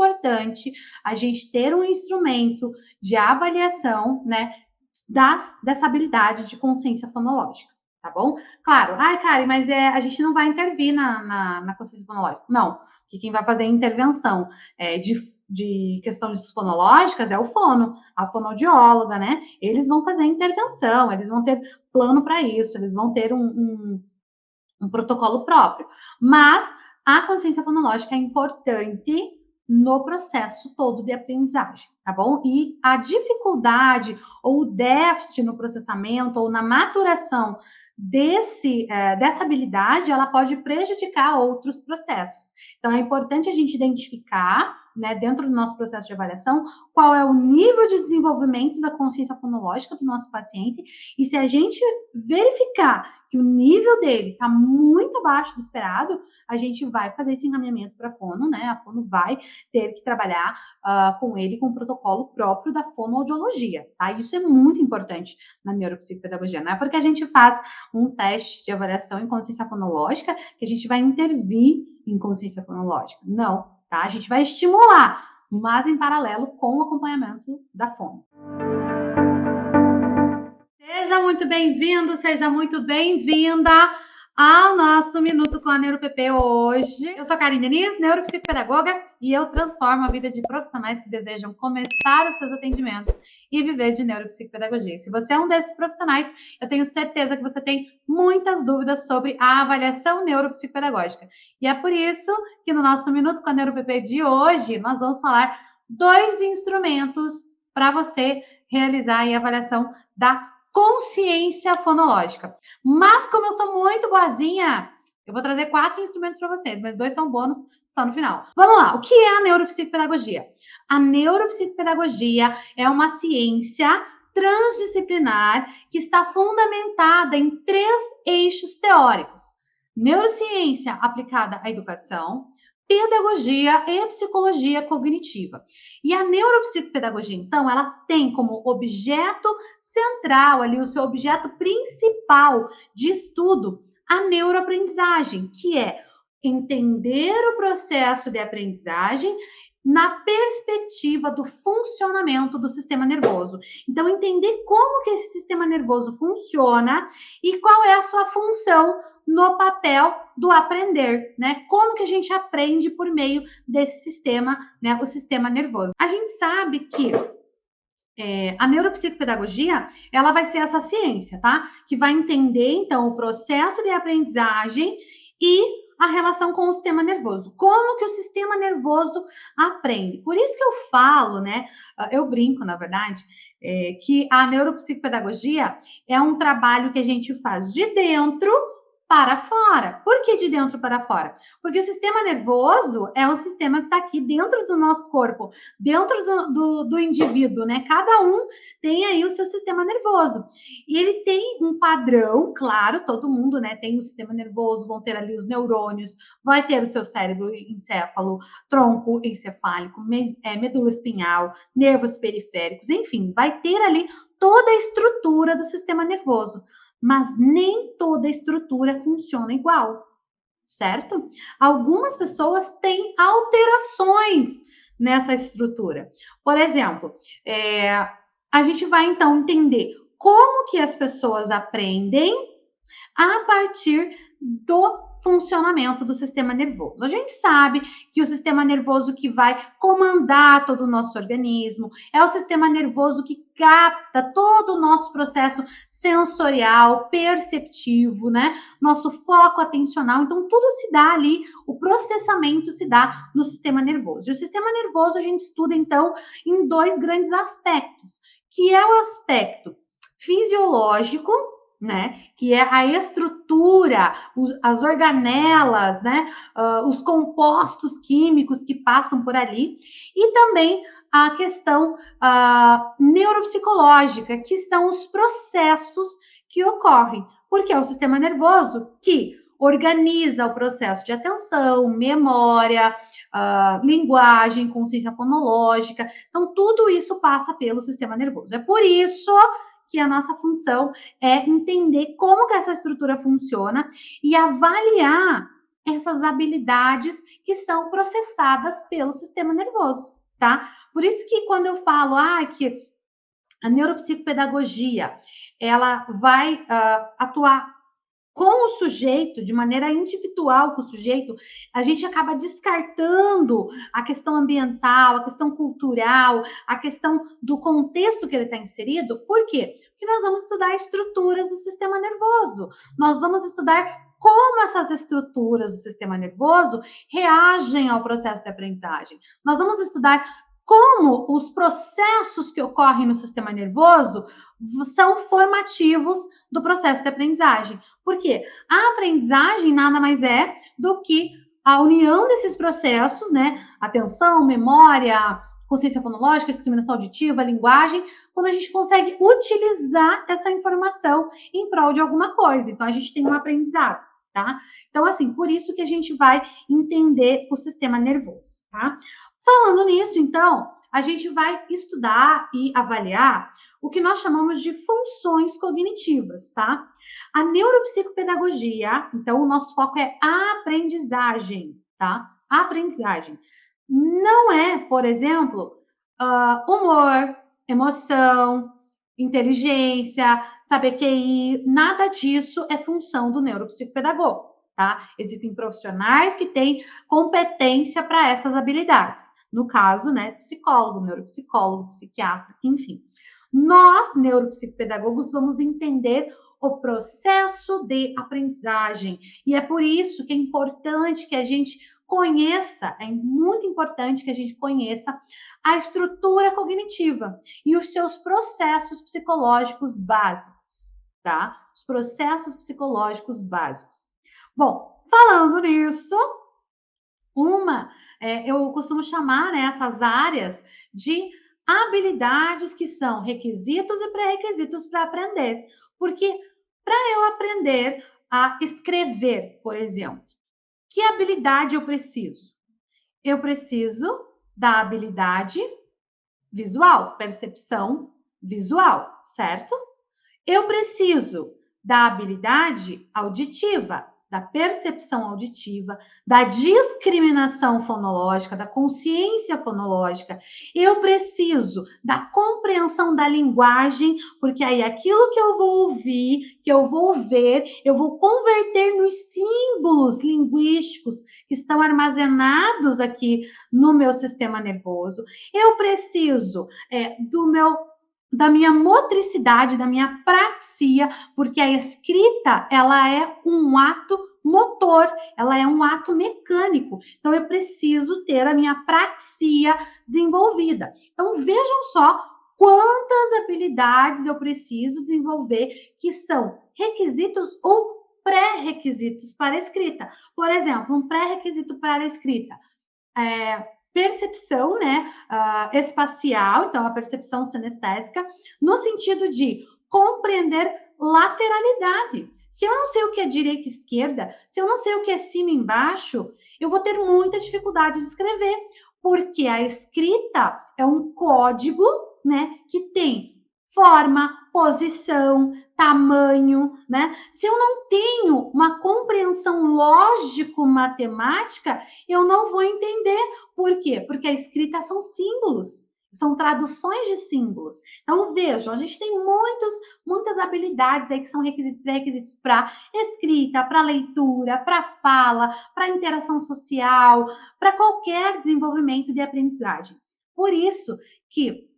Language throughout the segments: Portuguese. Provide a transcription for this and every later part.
importante a gente ter um instrumento de avaliação, né, dessa habilidade de consciência fonológica, tá bom? Claro, ai, Karen, mas a gente não vai intervir na consciência fonológica. Não, que quem vai fazer a intervenção de questões fonológicas é o fono, a fonoaudióloga, né? Eles vão fazer a intervenção, eles vão ter plano para isso, eles vão ter um protocolo próprio. Mas a consciência fonológica é importante no processo todo de aprendizagem, tá bom? E a dificuldade ou o déficit no processamento ou na maturação dessa habilidade, ela pode prejudicar outros processos. Então, é importante a gente identificar, né, dentro do nosso processo de avaliação, qual é o nível de desenvolvimento da consciência fonológica do nosso paciente, e se a gente verificar que o nível dele está muito abaixo do esperado, a gente vai fazer esse encaminhamento para a fono, né? A fono vai ter que trabalhar com ele com um protocolo próprio da fonoaudiologia, tá? Isso é muito importante na neuropsicopedagogia. Não é porque a gente faz um teste de avaliação em consciência fonológica que a gente vai intervir em consciência fonológica. Não, tá? A gente vai estimular, mas em paralelo com o acompanhamento da fono. Seja muito bem-vindo, seja muito bem-vinda ao nosso Minuto com a NeuroPP hoje. Eu sou a Karine Diniz, neuropsicopedagoga, e eu transformo a vida de profissionais que desejam começar os seus atendimentos e viver de neuropsicopedagogia. Se você é um desses profissionais, eu tenho certeza que você tem muitas dúvidas sobre a avaliação neuropsicopedagógica. E é por isso que no nosso Minuto com a NeuroPP de hoje, nós vamos falar 2 instrumentos para você realizar a avaliação da consciência fonológica. Mas como eu sou muito boazinha, eu vou trazer 4 instrumentos para vocês, mas 2 são bônus só no final. Vamos lá, o que é a neuropsicopedagogia? A neuropsicopedagogia é uma ciência transdisciplinar que está fundamentada em 3 eixos teóricos: neurociência aplicada à educação, pedagogia e psicologia cognitiva. E a neuropsicopedagogia, então, ela tem como objeto central ali, o seu objeto principal de estudo, a neuroaprendizagem, que é entender o processo de aprendizagem na perspectiva do funcionamento do sistema nervoso. Então, entender como que esse sistema nervoso funciona e qual é a sua função no papel do aprender, né? Como que a gente aprende por meio desse sistema, né? O sistema nervoso. A gente sabe que a neuropsicopedagogia, ela vai ser essa ciência, tá? Que vai entender, então, o processo de aprendizagem e a relação com o sistema nervoso. Como que o sistema nervoso aprende? Por isso que eu falo, né? Eu brinco, na verdade, que a neuropsicopedagogia é um trabalho que a gente faz de dentro para fora. Por que de dentro para fora? Porque o sistema nervoso é o sistema que está aqui dentro do nosso corpo, dentro do indivíduo, né? Cada um tem aí o seu sistema nervoso. E ele tem um padrão, claro, todo mundo, né? Tem o sistema nervoso, vão ter ali os neurônios, vai ter o seu cérebro encéfalo, tronco encefálico, medula espinhal, nervos periféricos, enfim, vai ter ali toda a estrutura do sistema nervoso. Mas nem toda estrutura funciona igual, certo? Algumas pessoas têm alterações nessa estrutura. Por exemplo, a gente vai então entender como que as pessoas aprendem a partir do funcionamento do sistema nervoso. A gente sabe que o sistema nervoso que vai comandar todo o nosso organismo é o sistema nervoso que capta todo o nosso processo sensorial, perceptivo, né? Nosso foco atencional. Então, tudo se dá ali, o processamento se dá no sistema nervoso. E o sistema nervoso a gente estuda, então, em 2 grandes aspectos, que é o aspecto fisiológico, né? Que é a estrutura, as organelas, né? Os compostos químicos que passam por ali, e também a questão neuropsicológica, que são os processos que ocorrem, porque é o sistema nervoso que organiza o processo de atenção, memória, linguagem, consciência fonológica. Então, tudo isso passa pelo sistema nervoso. É por isso que a nossa função é entender como que essa estrutura funciona e avaliar essas habilidades que são processadas pelo sistema nervoso, tá? Por isso que quando eu falo que a neuropsicopedagogia, ela vai atuar com o sujeito, de maneira individual com o sujeito, a gente acaba descartando a questão ambiental, a questão cultural, a questão do contexto que ele está inserido. Por quê? Porque nós vamos estudar estruturas do sistema nervoso. Nós vamos estudar como essas estruturas do sistema nervoso reagem ao processo de aprendizagem. Nós vamos estudar como os processos que ocorrem no sistema nervoso são formativos do processo de aprendizagem. Por quê? A aprendizagem nada mais é do que a união desses processos, né? Atenção, memória, consciência fonológica, discriminação auditiva, linguagem, quando a gente consegue utilizar essa informação em prol de alguma coisa. Então, a gente tem um aprendizado, tá? Então, assim, por isso que a gente vai entender o sistema nervoso, tá? Falando nisso, então, a gente vai estudar e avaliar o que nós chamamos de funções cognitivas, tá? A neuropsicopedagogia, então, o nosso foco é a aprendizagem, tá? A aprendizagem. Não é, por exemplo, humor, emoção, inteligência, saber QI, nada disso é função do neuropsicopedagogo, tá? Existem profissionais que têm competência para essas habilidades. No caso, né, psicólogo, neuropsicólogo, psiquiatra, enfim. Nós, neuropsicopedagogos, vamos entender o processo de aprendizagem. E é por isso que é importante que a gente conheça, é muito importante que a gente conheça a estrutura cognitiva e os seus processos psicológicos básicos, tá? Os processos psicológicos básicos. Bom, falando nisso, eu costumo chamar, né, essas áreas de habilidades que são requisitos e pré-requisitos para aprender. Porque para eu aprender a escrever, por exemplo, que habilidade eu preciso? Eu preciso da habilidade visual, percepção visual, certo? Eu preciso da habilidade auditiva, da percepção auditiva, da discriminação fonológica, da consciência fonológica. Eu preciso da compreensão da linguagem, porque aí aquilo que eu vou ouvir, que eu vou ver, eu vou converter nos símbolos linguísticos que estão armazenados aqui no meu sistema nervoso. Eu preciso da minha motricidade, da minha praxia, porque a escrita, ela é um ato motor, ela é um ato mecânico. Então, eu preciso ter a minha praxia desenvolvida. Então, vejam só quantas habilidades eu preciso desenvolver que são requisitos ou pré-requisitos para a escrita. Por exemplo, um pré-requisito para a escrita percepção, né, espacial, então a percepção sinestésica, no sentido de compreender lateralidade. Se eu não sei o que é direita e esquerda, se eu não sei o que é cima e embaixo, eu vou ter muita dificuldade de escrever, porque a escrita é um código, né, que tem forma, posição, tamanho, né? Se eu não tenho uma compreensão lógico-matemática, eu não vou entender. Por quê? Porque a escrita são símbolos, são traduções de símbolos. Então, vejam, a gente tem muitas habilidades aí que são requisitos e pré-requisitos para escrita, para leitura, para fala, para interação social, para qualquer desenvolvimento de aprendizagem. Por isso que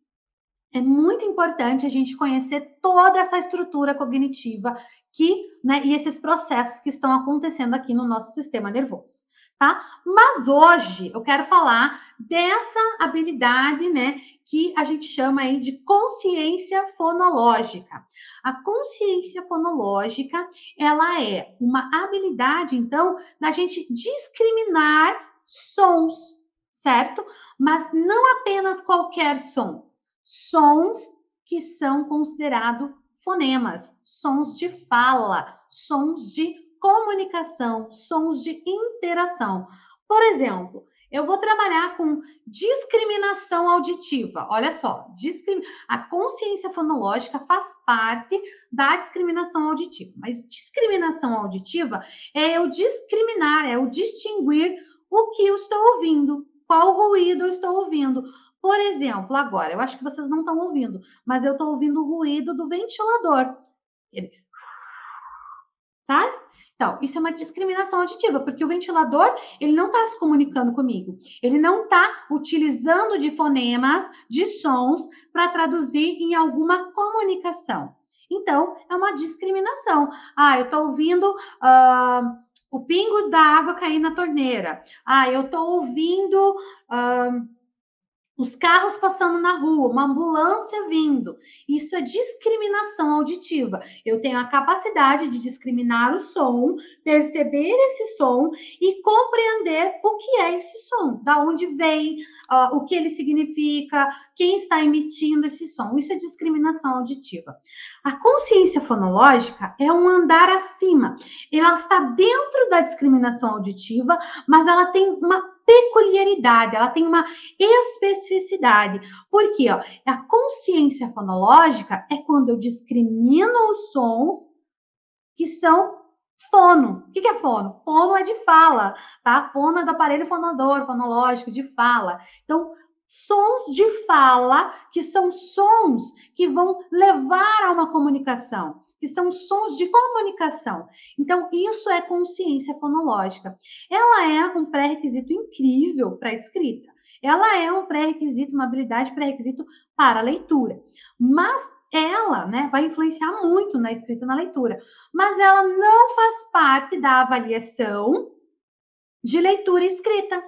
é muito importante a gente conhecer toda essa estrutura cognitiva e esses processos que estão acontecendo aqui no nosso sistema nervoso, tá? Mas hoje eu quero falar dessa habilidade, né, que a gente chama aí de consciência fonológica. A consciência fonológica, ela é uma habilidade, então, da gente discriminar sons, certo? Mas não apenas qualquer som. Sons que são considerados fonemas, sons de fala, sons de comunicação, sons de interação. Por exemplo, Eu vou trabalhar com discriminação auditiva. Olha só, a consciência fonológica faz parte da discriminação auditiva. Mas discriminação auditiva é eu discriminar, é eu distinguir o que eu estou ouvindo, qual ruído eu estou ouvindo. Por exemplo, agora, eu acho que vocês não estão ouvindo, mas eu estou ouvindo o ruído do ventilador. Ele, sabe? Então, isso é uma discriminação auditiva, porque o ventilador, ele não está se comunicando comigo. Ele não está utilizando de fonemas, de sons, para traduzir em alguma comunicação. Então, é uma discriminação. Ah, eu estou ouvindo o pingo da água cair na torneira. Ah, eu estou ouvindo os carros passando na rua, uma ambulância vindo. Isso é discriminação auditiva. Eu tenho a capacidade de discriminar o som, perceber esse som e compreender o que é esse som, da onde vem, o que ele significa, quem está emitindo esse som. Isso é discriminação auditiva. A consciência fonológica é um andar acima. Ela está dentro da discriminação auditiva, mas ela tem uma peculiaridade, ela tem uma especificidade. Porque a consciência fonológica é quando eu discrimino os sons que são fono. O que é fono? Fono é de fala, tá? Fono é do aparelho fonador, fonológico, de fala. Então, sons de fala, que são sons que vão levar a uma comunicação, que são sons de comunicação. Então, isso é consciência fonológica. Ela é um pré-requisito incrível para a escrita. Ela é um pré-requisito, uma habilidade pré-requisito para a leitura. Mas ela, né, vai influenciar muito na escrita e na leitura. Mas ela não faz parte da avaliação de leitura e escrita.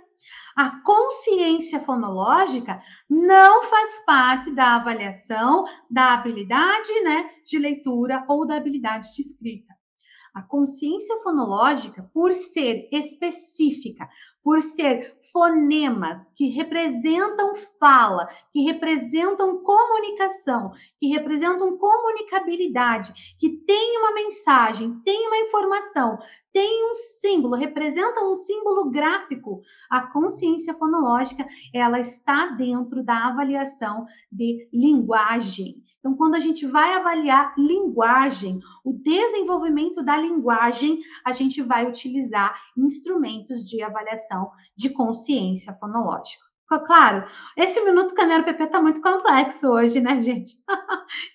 A consciência fonológica não faz parte da avaliação da habilidade, né, de leitura ou da habilidade de escrita. A consciência fonológica, por ser específica, por ser fonemas que representam fala, que representam comunicação, que representam comunicabilidade, que tem uma mensagem, tem uma informação, tem um símbolo, representa um símbolo gráfico. A consciência fonológica, ela está dentro da avaliação de linguagem. Então, quando a gente vai avaliar linguagem, o desenvolvimento da linguagem, a gente vai utilizar instrumentos de avaliação de consciência fonológica. Ficou claro? Esse Minuto Canero PP está muito complexo hoje, né, gente?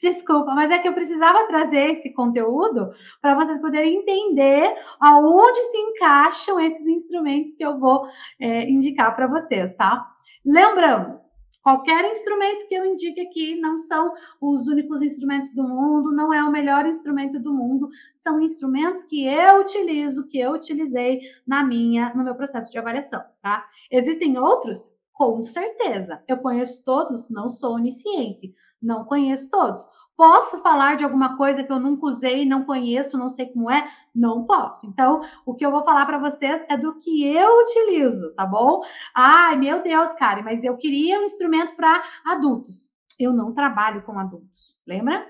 Desculpa, mas é que eu precisava trazer esse conteúdo para vocês poderem entender aonde se encaixam esses instrumentos que eu vou indicar para vocês, tá? Lembrando, qualquer instrumento que eu indique aqui não são os únicos instrumentos do mundo, não é o melhor instrumento do mundo, são instrumentos que eu utilizo, que eu utilizei no meu processo de avaliação, tá? Existem outros? Com certeza. Eu conheço todos, não sou onisciente, não conheço todos. Posso falar de alguma coisa que eu nunca usei, não conheço, não sei como é? Não posso. Então, o que eu vou falar para vocês é do que eu utilizo, tá bom? Ai, meu Deus, Karen, mas eu queria um instrumento para adultos. Eu não trabalho com adultos, lembra?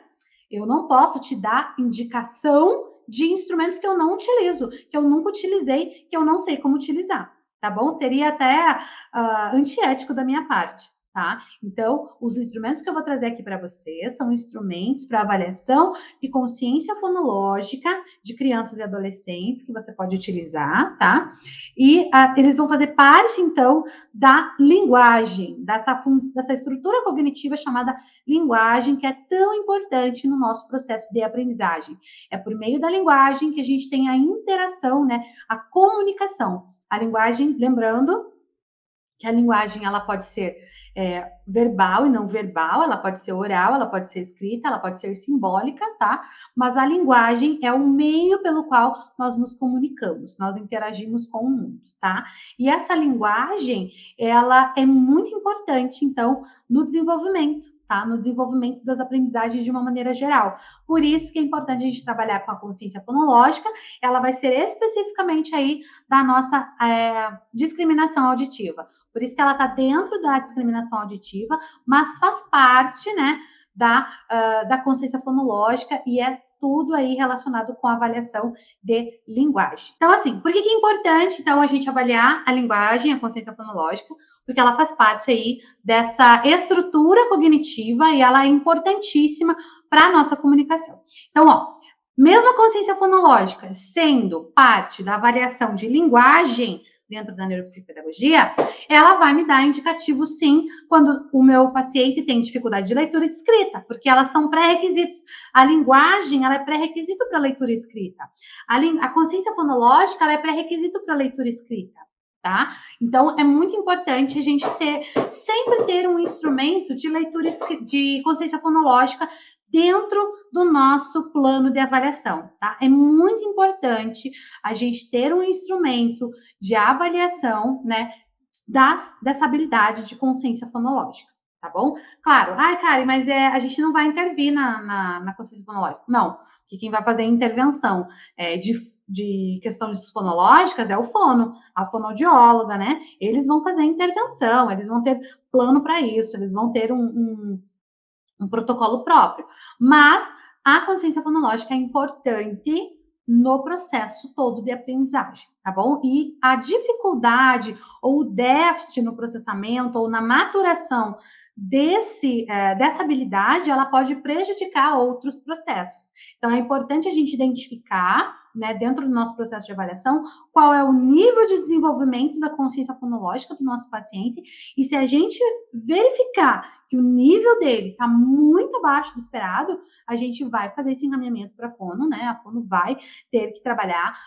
Eu não posso te dar indicação de instrumentos que eu não utilizo, que eu nunca utilizei, que eu não sei como utilizar, tá bom? Seria até antiético da minha parte. Tá? Então, os instrumentos que eu vou trazer aqui para vocês são instrumentos para avaliação de consciência fonológica de crianças e adolescentes que você pode utilizar, tá? E eles vão fazer parte, então, da linguagem, dessa estrutura cognitiva chamada linguagem, que é tão importante no nosso processo de aprendizagem. É por meio da linguagem que a gente tem a interação, né? A comunicação. A linguagem, lembrando que a linguagem ela pode ser verbal e não verbal, ela pode ser oral, ela pode ser escrita, ela pode ser simbólica, tá? Mas a linguagem é o meio pelo qual nós nos comunicamos, nós interagimos com o mundo, tá? E essa linguagem, ela é muito importante, então, no desenvolvimento, tá? No desenvolvimento das aprendizagens de uma maneira geral. Por isso que é importante a gente trabalhar com a consciência fonológica, ela vai ser especificamente aí da nossa discriminação auditiva. Por isso que ela está dentro da discriminação auditiva, mas faz parte, né, da consciência fonológica e é tudo aí relacionado com a avaliação de linguagem. Então, assim, por que é importante, então, a gente avaliar a linguagem, a consciência fonológica? Porque ela faz parte aí dessa estrutura cognitiva e ela é importantíssima para a nossa comunicação. Então, ó, mesmo a consciência fonológica sendo parte da avaliação de linguagem dentro da neuropsicopedagogia, ela vai me dar indicativo, sim, quando o meu paciente tem dificuldade de leitura e de escrita, porque elas são pré-requisitos. A linguagem, ela é pré-requisito para leitura e escrita. A consciência fonológica, ela é pré-requisito para leitura e escrita. Tá? Então, é muito importante a gente sempre ter um instrumento de leitura de consciência fonológica dentro do nosso plano de avaliação, tá? É muito importante a gente ter um instrumento de avaliação, né, dessa habilidade de consciência fonológica, tá bom? Claro, Karen, mas a gente não vai intervir na consciência fonológica. Não, porque quem vai fazer a intervenção de questões fonológicas é o fono, a fonoaudióloga, né? Eles vão fazer a intervenção, eles vão ter plano para isso, eles vão ter um protocolo próprio. Mas a consciência fonológica é importante no processo todo de aprendizagem, tá bom? E a dificuldade ou o déficit no processamento ou na maturação dessa habilidade, ela pode prejudicar outros processos. Então, é importante a gente identificar, né, dentro do nosso processo de avaliação, qual é o nível de desenvolvimento da consciência fonológica do nosso paciente, e se a gente verificar que o nível dele está muito abaixo do esperado, a gente vai fazer esse encaminhamento para a fono, né? A fono vai ter que trabalhar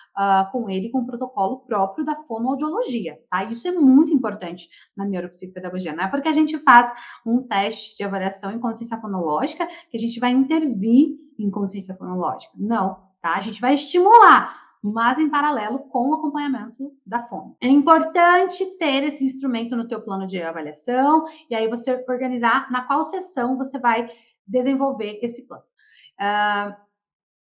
com ele com um protocolo próprio da fonoaudiologia, tá? Isso é muito importante na neuropsicopedagogia. Não é porque a gente faz um teste de avaliação em consciência fonológica que a gente vai intervir em consciência fonológica. Não, tá? A gente vai estimular, mas em paralelo com o acompanhamento da fono. É importante ter esse instrumento no teu plano de avaliação e aí você organizar na qual sessão você vai desenvolver esse plano.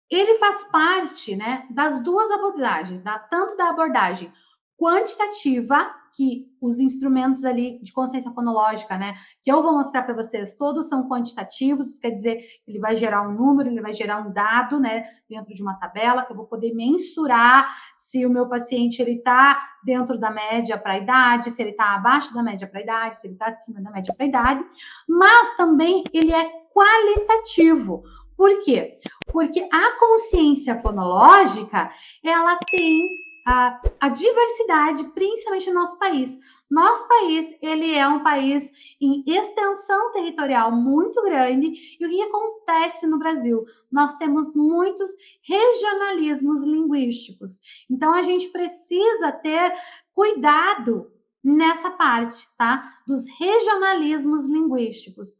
Ele faz parte, né, das duas abordagens, tanto da abordagem quantitativa, que os instrumentos ali de consciência fonológica, né, que eu vou mostrar para vocês, todos são quantitativos, quer dizer, ele vai gerar um número, ele vai gerar um dado, né, dentro de uma tabela, que eu vou poder mensurar se o meu paciente, ele está dentro da média para a idade, se ele está abaixo da média para a idade, se ele está acima da média para a idade, mas também ele é qualitativo. Por quê? Porque a consciência fonológica, ela tem a diversidade, principalmente no nosso país. Nosso país, ele é um país em extensão territorial muito grande. E o que acontece no Brasil? Nós temos muitos regionalismos linguísticos. Então, a gente precisa ter cuidado nessa parte, tá? Dos regionalismos linguísticos.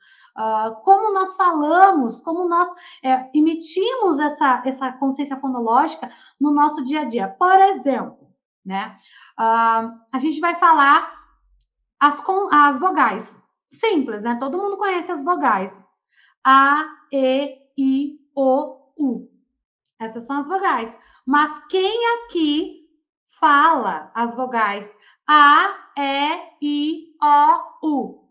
Como nós falamos, como nós emitimos essa consciência fonológica no nosso dia a dia. Por exemplo, né, a gente vai falar as vogais. Simples, né? Todo mundo conhece as vogais. A, E, I, O, U. Essas são as vogais. Mas quem aqui fala as vogais A, E, I, O, U?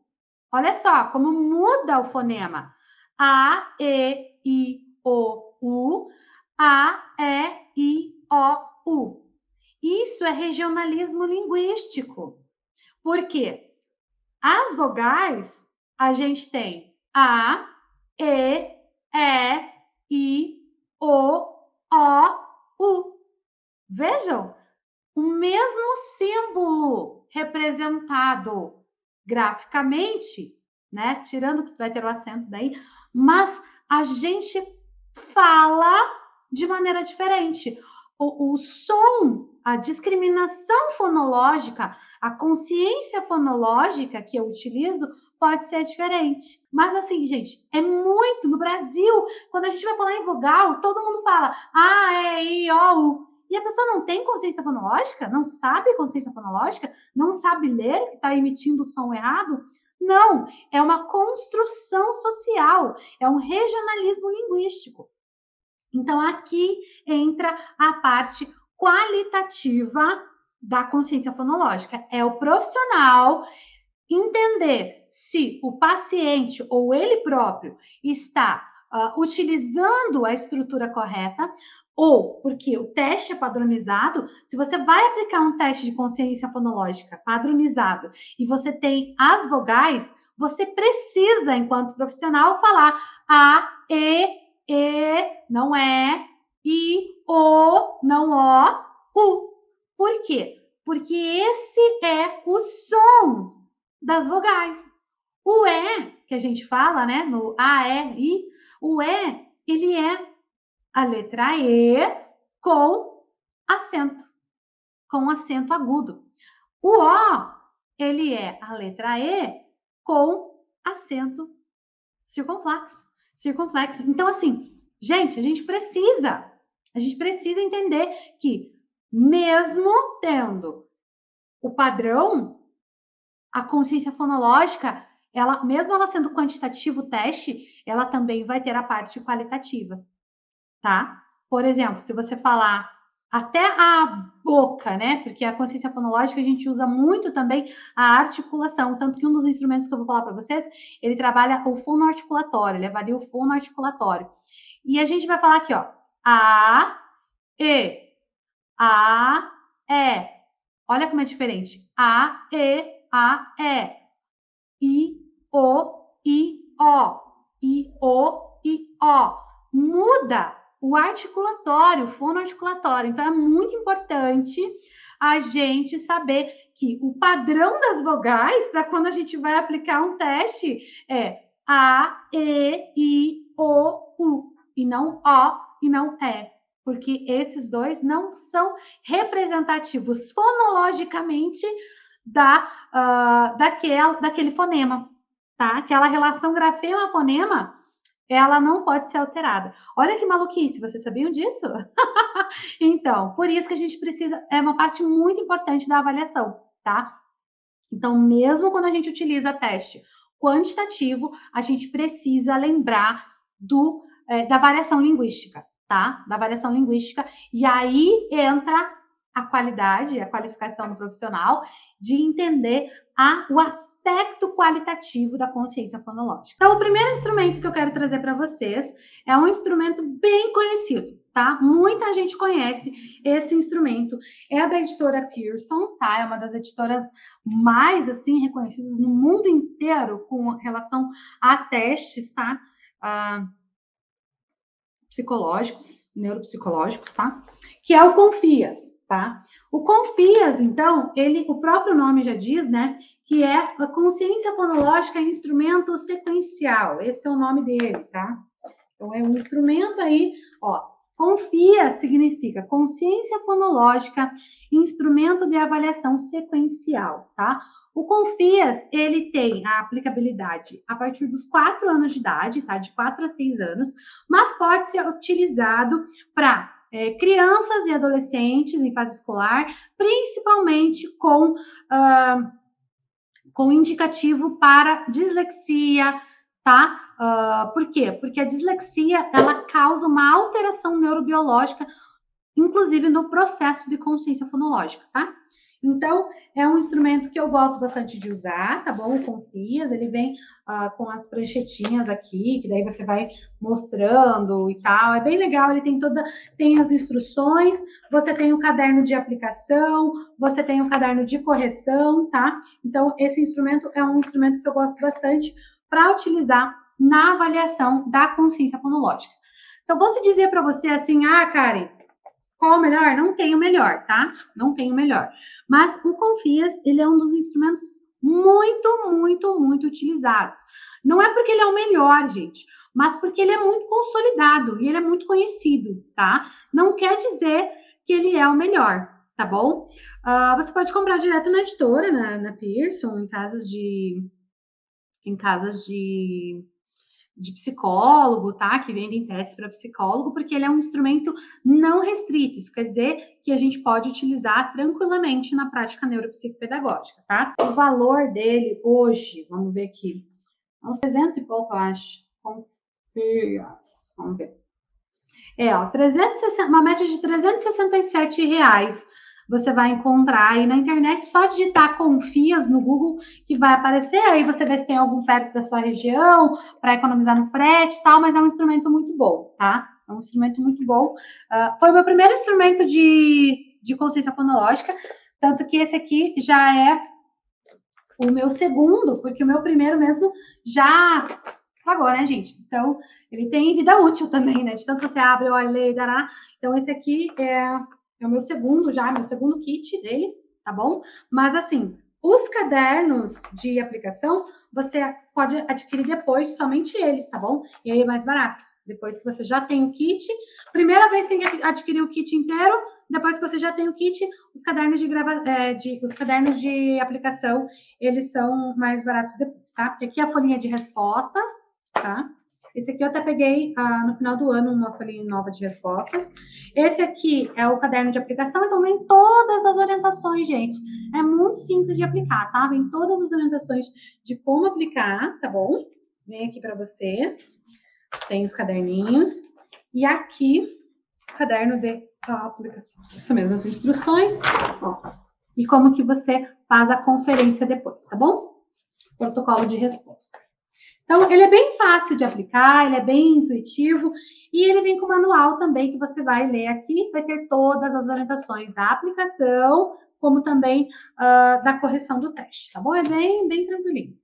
Olha só como muda o fonema. A, E, I, O, U. A, E, I, O, U. Isso é regionalismo linguístico. Por quê? As vogais, a gente tem A, E, I, O, U. Vejam, o mesmo símbolo representado graficamente, né? Tirando que vai ter o acento daí, mas a gente fala de maneira diferente. O som, a discriminação fonológica, a consciência fonológica que eu utilizo pode ser diferente. Mas assim, gente, é muito no Brasil, quando a gente vai falar em vogal, todo mundo fala A, E, I, O, U. E a pessoa não tem consciência fonológica? Não sabe consciência fonológica? Não sabe ler, que está emitindo o som errado? Não, é uma construção social, é um regionalismo linguístico. Então, aqui entra a parte qualitativa da consciência fonológica. É o profissional entender se o paciente ou ele próprio está utilizando a estrutura correta, ou porque o teste é padronizado. Se você vai aplicar um teste de consciência fonológica padronizado e você tem as vogais, você precisa, enquanto profissional, falar A, não é, I, O, não O, U. Por quê? Porque esse é o som das vogais. O E, que a gente fala, né, no A, E, I, o E, ele é a letra E com acento agudo. O O, ele é a letra E com acento circunflexo. Então, assim, gente, a gente precisa entender que, mesmo tendo o padrão, a consciência fonológica, mesmo ela sendo quantitativo o teste, ela também vai ter a parte qualitativa, tá? Por exemplo, se você falar até a boca, né? Porque a consciência fonológica a gente usa muito também a articulação, tanto que um dos instrumentos que eu vou falar para vocês, ele trabalha o fonoarticulatório, ele avalia o fonoarticulatório. E a gente vai falar aqui, ó, A, E, A, E. Olha como é diferente. A, E, I, O, I, O. I, O, I, O. Muda o articulatório, o fonoarticulatório. Então, é muito importante a gente saber que o padrão das vogais, para quando a gente vai aplicar um teste, é A, E, I, O, U. E não O, e não E. Porque esses dois não são representativos fonologicamente daquele fonema, tá? Aquela relação grafema-fonema, ela não pode ser alterada. Olha que maluquice, vocês sabiam disso? Então, por isso que a gente precisa, é uma parte muito importante da avaliação, tá? Então, mesmo quando a gente utiliza teste quantitativo, a gente precisa lembrar da variação linguística, tá? Da variação linguística, e aí entra a qualidade, a qualificação do profissional de entender o aspecto qualitativo da consciência fonológica. Então, o primeiro instrumento que eu quero trazer para vocês é um instrumento bem conhecido, tá? Muita gente conhece esse instrumento. É da editora Pearson, tá? É uma das editoras mais, assim, reconhecidas no mundo inteiro com relação a testes, tá? Psicológicos, neuropsicológicos, tá? Que é o Confias, tá? O Confias, então, o próprio nome já diz, né? Que é a consciência fonológica instrumento sequencial. Esse é o nome dele, tá? Então, é um instrumento aí, ó. Confias significa consciência fonológica, instrumento de avaliação sequencial, tá? O Confias, ele tem a aplicabilidade a partir dos 4 anos de idade, tá? De 4 a 6 anos, mas pode ser utilizado para crianças e adolescentes em fase escolar, principalmente com indicativo para dislexia, tá? Por quê? Porque a dislexia, ela causa uma alteração neurobiológica, inclusive no processo de consciência fonológica, tá? Então, é um instrumento que eu gosto bastante de usar, tá bom? O Confias, ele vem com as pranchetinhas aqui, que daí você vai mostrando e tal. É bem legal, ele tem as instruções, você tem o caderno de aplicação, você tem o caderno de correção, tá? Então, esse instrumento é um instrumento que eu gosto bastante para utilizar na avaliação da consciência fonológica. Se eu fosse dizer para você assim, Karen, qual o melhor? Não tem o melhor, tá? Não tem o melhor. Mas o Confias, ele é um dos instrumentos muito, muito, muito utilizados. Não é porque ele é o melhor, gente, mas porque ele é muito consolidado e ele é muito conhecido, tá? Não quer dizer que ele é o melhor, tá bom? Você pode comprar direto na editora, na Pearson, em casas de psicólogo, tá? Que vendem testes para psicólogo, porque ele é um instrumento não restrito. Isso quer dizer que a gente pode utilizar tranquilamente na prática neuropsicopedagógica, tá? O valor dele hoje, vamos ver aqui, uns 300 e pouco, eu acho. Vamos ver. Ó, 360, uma média de R$ 367 você vai encontrar aí na internet, só digitar Confias no Google que vai aparecer, aí você vê se tem algum perto da sua região, para economizar no frete e tal, mas é um instrumento muito bom, tá? É um instrumento muito bom. Foi o meu primeiro instrumento de consciência fonológica, tanto que esse aqui já é o meu segundo, porque o meu primeiro mesmo já estragou, né, gente? Então, ele tem vida útil também, né? De tanto você abre, olha, lê, dará. Então, esse aqui é o meu segundo já, meu segundo kit dele, tá bom? Mas, assim, os cadernos de aplicação, você pode adquirir depois somente eles, tá bom? E aí é mais barato. Depois que você já tem o kit, primeira vez tem que adquirir o kit inteiro, depois que você já tem o kit, os cadernos os cadernos de aplicação, eles são mais baratos depois, tá? Porque aqui é a folhinha de respostas, tá? Esse aqui eu até peguei no final do ano uma folhinha nova de respostas. Esse aqui é o caderno de aplicação, então vem todas as orientações, gente. É muito simples de aplicar, tá? Vem todas as orientações de como aplicar, tá bom? Vem aqui para você. Tem os caderninhos. E aqui, o caderno de aplicação. Isso mesmo, as instruções. Ó, e como que você faz a conferência depois, tá bom? Protocolo de respostas. Então, ele é bem fácil de aplicar, ele é bem intuitivo e ele vem com manual também que você vai ler aqui, vai ter todas as orientações da aplicação, como também da correção do teste, tá bom? É bem, bem tranquilinho.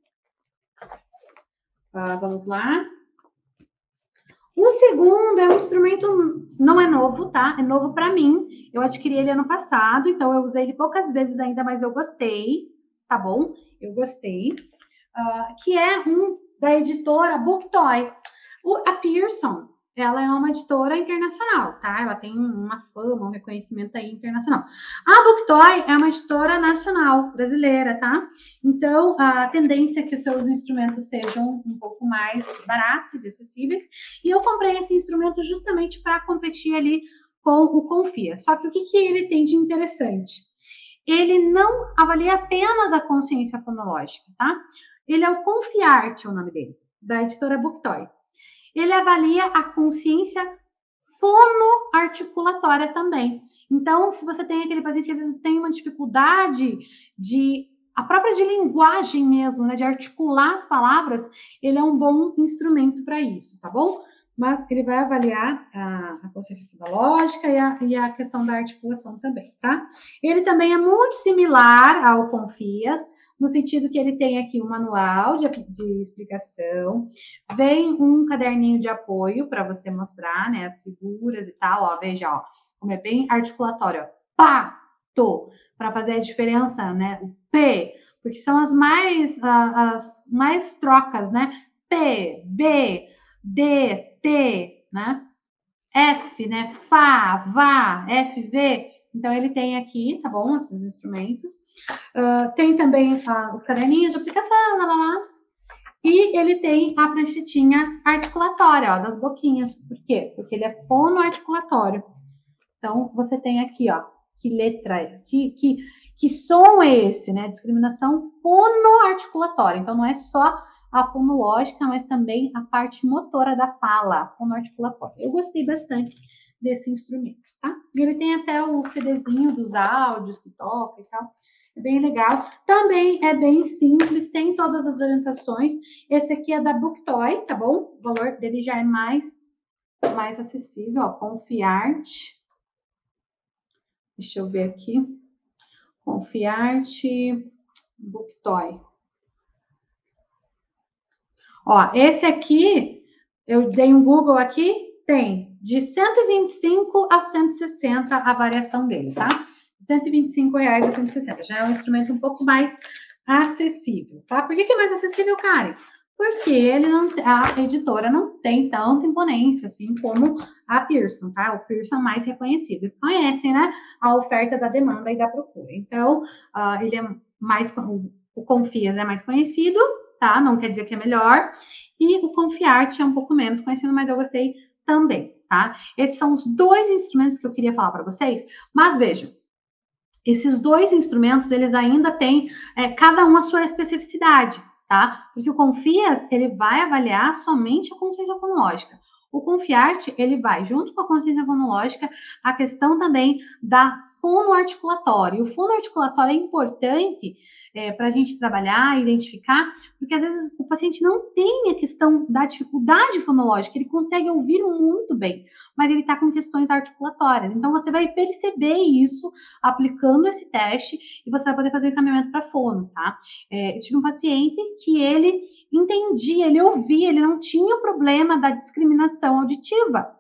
Vamos lá. O segundo é um instrumento, não é novo, tá? É novo para mim. Eu adquiri ele ano passado, então eu usei ele poucas vezes ainda, mas eu gostei, tá bom? Eu gostei. Que é da editora Booktoy. A Pearson, ela é uma editora internacional, tá? Ela tem uma fama, um reconhecimento aí internacional. A Booktoy é uma editora nacional, brasileira, tá? Então, a tendência é que os seus instrumentos sejam um pouco mais baratos e acessíveis. E eu comprei esse instrumento justamente para competir ali com o Confia. Só que o que ele tem de interessante? Ele não avalia apenas a consciência fonológica, tá? Ele é o Confiarte, o nome dele, da editora Booktoy. Ele avalia a consciência fonoarticulatória também. Então, se você tem aquele paciente que às vezes tem uma dificuldade a própria de linguagem mesmo, né, de articular as palavras, ele é um bom instrumento para isso, tá bom? Mas ele vai avaliar a consciência fonológica e a questão da articulação também, tá? Ele também é muito similar ao Confias, no sentido que ele tem aqui um manual de explicação, vem um caderninho de apoio para você mostrar, né, as figuras e tal, ó, veja, ó, como é bem articulatório, ó, pato, para fazer a diferença, né, o P, porque são as mais trocas, né, P, B, D, T, né, F, né, Fá, Vá, FV, então ele tem aqui, tá bom, esses instrumentos. Tem também os caderninhos de aplicação, lá, lá, lá. E ele tem a pranchetinha articulatória, ó, das boquinhas. Por quê? Porque ele é fonoarticulatório. Então, você tem aqui, ó, que letra é essa? Que som é esse, né? Discriminação fonoarticulatória. Então, não é só a fonológica, mas também a parte motora da fala, fonoarticulatória. Eu gostei bastante desse instrumento, tá? E ele tem até o CDzinho dos áudios que toca e tal. É bem legal. Também é bem simples, tem todas as orientações. Esse aqui é da Booktoy, tá bom? O valor dele já é mais acessível, ó, Confiarte. Deixa eu ver aqui. Confiarte, Booktoy. Ó, esse aqui, eu dei um Google aqui, tem de 125 a 160 a variação dele, tá? R$125 a 160. Já é um instrumento um pouco mais acessível, tá? Por que é mais acessível, Karen? Porque a editora não tem tanta imponência assim como a Pearson, tá? O Pearson é mais reconhecido. Conhecem, né? A oferta da demanda e da procura. Então, ele é mais. O Confias é mais conhecido, tá? Não quer dizer que é melhor. E o Confiarte é um pouco menos conhecido, mas eu gostei também, tá? Esses são os dois instrumentos que eu queria falar para vocês. Mas vejam, esses dois instrumentos, eles ainda têm cada um a sua especificidade, tá? Porque o Confias, ele vai avaliar somente a consciência fonológica. O Confiarte, ele vai, junto com a consciência fonológica, a questão também da fonoarticulatória. E o fonoarticulatório é importante para a gente trabalhar, identificar, porque às vezes o paciente não tem a questão da dificuldade fonológica, ele consegue ouvir muito bem, mas ele está com questões articulatórias. Então, você vai perceber isso aplicando esse teste e você vai poder fazer o encaminhamento para fono, tá? Eu tive um paciente que ele entendia, ele ouvia, ele não tinha o problema da discriminação auditiva,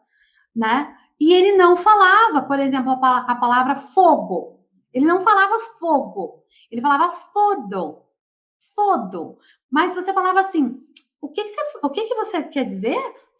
né? E ele não falava, por exemplo, a palavra fogo. Ele não falava fogo, ele falava fodo, fodo. Mas você falava assim, o que você quer dizer?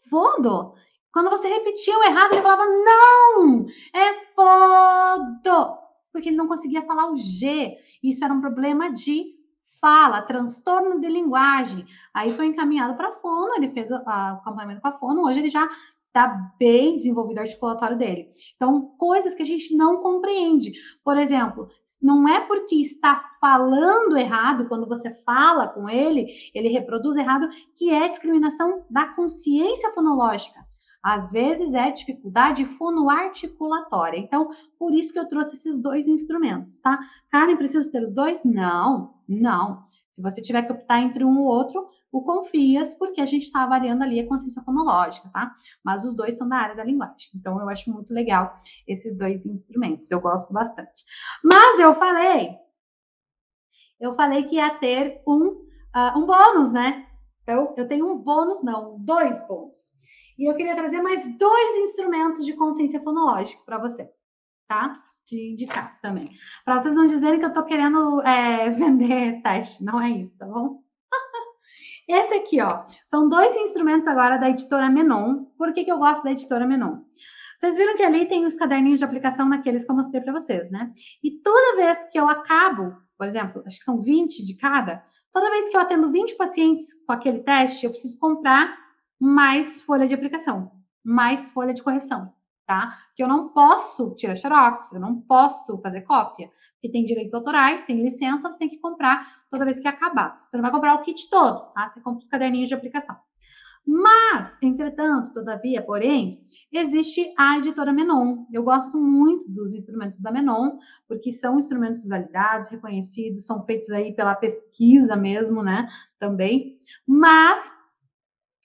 Fodo? Quando você repetia o errado, ele falava, não, é fodo. Porque ele não conseguia falar o G. Isso era um problema de fala, transtorno de linguagem. Aí foi encaminhado para a fono, ele fez o acompanhamento com a fono, hoje ele já está bem desenvolvido o articulatório dele. Então, coisas que a gente não compreende. Por exemplo, não é porque está falando errado, quando você fala com ele reproduz errado, que é discriminação da consciência fonológica. Às vezes é dificuldade fonoarticulatória. Então, por isso que eu trouxe esses dois instrumentos, tá? Karen, preciso ter os dois? Não, não. Se você tiver que optar entre um ou outro, o confias, porque a gente está avaliando ali a consciência fonológica, tá? Mas os dois são da área da linguagem. Então, eu acho muito legal esses dois instrumentos. Eu gosto bastante. Mas eu falei que ia ter um bônus, né? Eu tenho um bônus, não, dois bônus. E eu queria trazer mais dois instrumentos de consciência fonológica para você, tá? De indicar também. Para vocês não dizerem que eu estou querendo vender teste, não é isso, tá bom? Esse aqui, ó, são dois instrumentos agora da editora Menon. Por que eu gosto da editora Menon? Vocês viram que ali tem os caderninhos de aplicação naqueles que eu mostrei para vocês, né? E toda vez que eu acabo, por exemplo, acho que são 20 de cada, toda vez que eu atendo 20 pacientes com aquele teste, eu preciso comprar mais folha de aplicação, mais folha de correção, tá? Que eu não posso tirar xerox, eu não posso fazer cópia, porque tem direitos autorais, tem licença, você tem que comprar toda vez que acabar. Você não vai comprar o kit todo, tá? Você compra os caderninhos de aplicação. Mas, entretanto, todavia, porém, existe a editora Menon. Eu gosto muito dos instrumentos da Menon, porque são instrumentos validados, reconhecidos, são feitos aí pela pesquisa mesmo, né? Também. Mas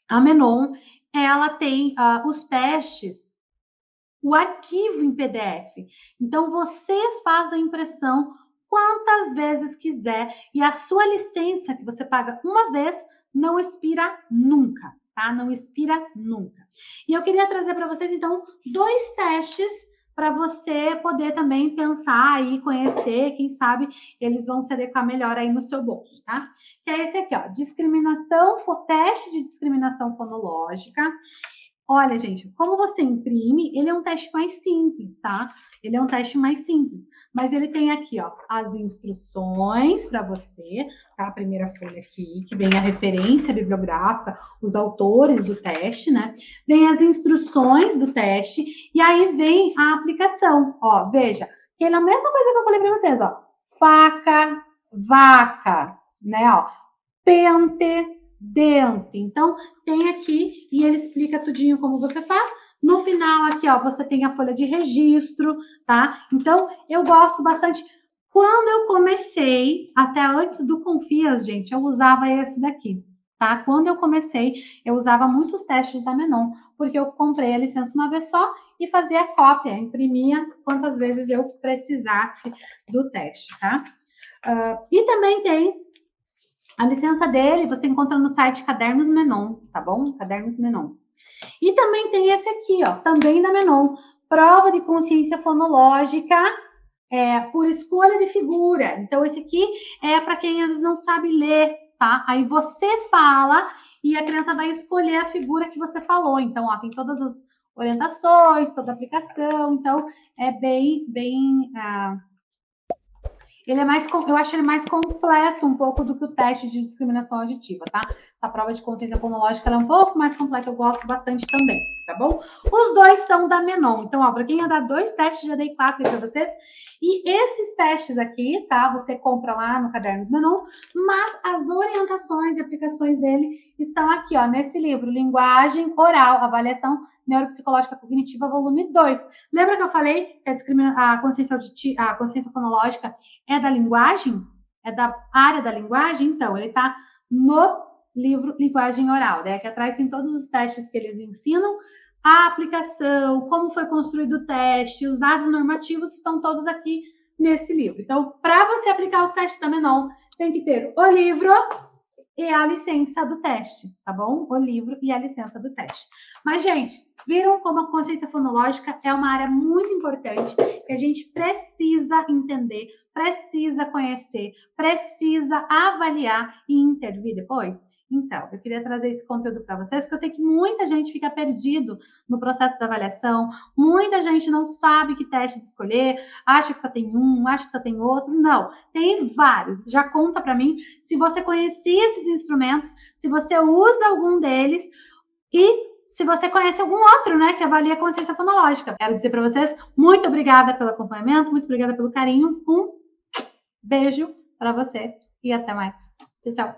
a Menon, ela tem os testes, o arquivo em PDF. Então, você faz a impressão quantas vezes quiser e a sua licença que você paga uma vez não expira nunca, tá? Não expira nunca. E eu queria trazer para vocês, então, dois testes para você poder também pensar e conhecer, quem sabe eles vão se adequar melhor aí no seu bolso, tá? Que é esse aqui, ó, teste de discriminação fonológica. Olha, gente, como você imprime, ele é um teste mais simples, tá? Ele é um teste mais simples, mas ele tem aqui, ó, as instruções para você, tá? A primeira folha aqui, que vem a referência bibliográfica, os autores do teste, né? Vem as instruções do teste e aí vem a aplicação, ó, veja, que é a mesma coisa que eu falei para vocês, ó, faca, vaca, né, ó, pente, dente. Então, tem aqui e ele explica tudinho como você faz. No final, aqui, ó, você tem a folha de registro, tá? Então, eu gosto bastante. Quando eu comecei, até antes do Confias, gente, eu usava esse daqui, tá? Quando eu comecei, eu usava muitos testes da Menon, porque eu comprei a licença uma vez só e fazia a cópia, imprimia quantas vezes eu precisasse do teste, tá? E também tem a licença dele, você encontra no site Cadernos Menon, tá bom? Cadernos Menon. E também tem esse aqui, ó, também da Menon, prova de consciência fonológica por escolha de figura. Então, esse aqui é para quem às vezes não sabe ler, tá? Aí você fala e a criança vai escolher a figura que você falou. Então, ó, tem todas as orientações, toda a aplicação. Então, é bem ele é mais, eu acho ele mais completo um pouco do que o teste de discriminação auditiva, tá? Essa prova de consciência fonológica ela é um pouco mais completa, eu gosto bastante também, tá bom? Os dois são da Menon. Então, ó, para quem ia dar 2 testes, já dei 4 para vocês. E esses testes aqui, tá? Você compra lá no Cadernos Menon, mas as orientações e aplicações dele estão aqui, ó, nesse livro, Linguagem Oral, Avaliação Neuropsicológica Cognitiva, volume 2. Lembra que eu falei que a consciência fonológica é da linguagem? É da área da linguagem? Então, ele está no livro Linguagem Oral. Daí aqui atrás tem todos os testes que eles ensinam, a aplicação, como foi construído o teste, os dados normativos estão todos aqui nesse livro. Então, para você aplicar os testes da Menon, tem que ter o livro e a licença do teste, tá bom? O livro e a licença do teste. Mas, gente, viram como a consciência fonológica é uma área muito importante que a gente precisa entender, precisa conhecer, precisa avaliar e intervir depois? Então, eu queria trazer esse conteúdo para vocês, porque eu sei que muita gente fica perdido no processo da avaliação, muita gente não sabe que teste escolher, acha que só tem um, acha que só tem outro. Não, tem vários. Já conta para mim se você conhecia esses instrumentos, se você usa algum deles e se você conhece algum outro, né, que avalia a consciência fonológica. Quero dizer para vocês, muito obrigada pelo acompanhamento, muito obrigada pelo carinho. Um beijo para você e até mais. Tchau, tchau.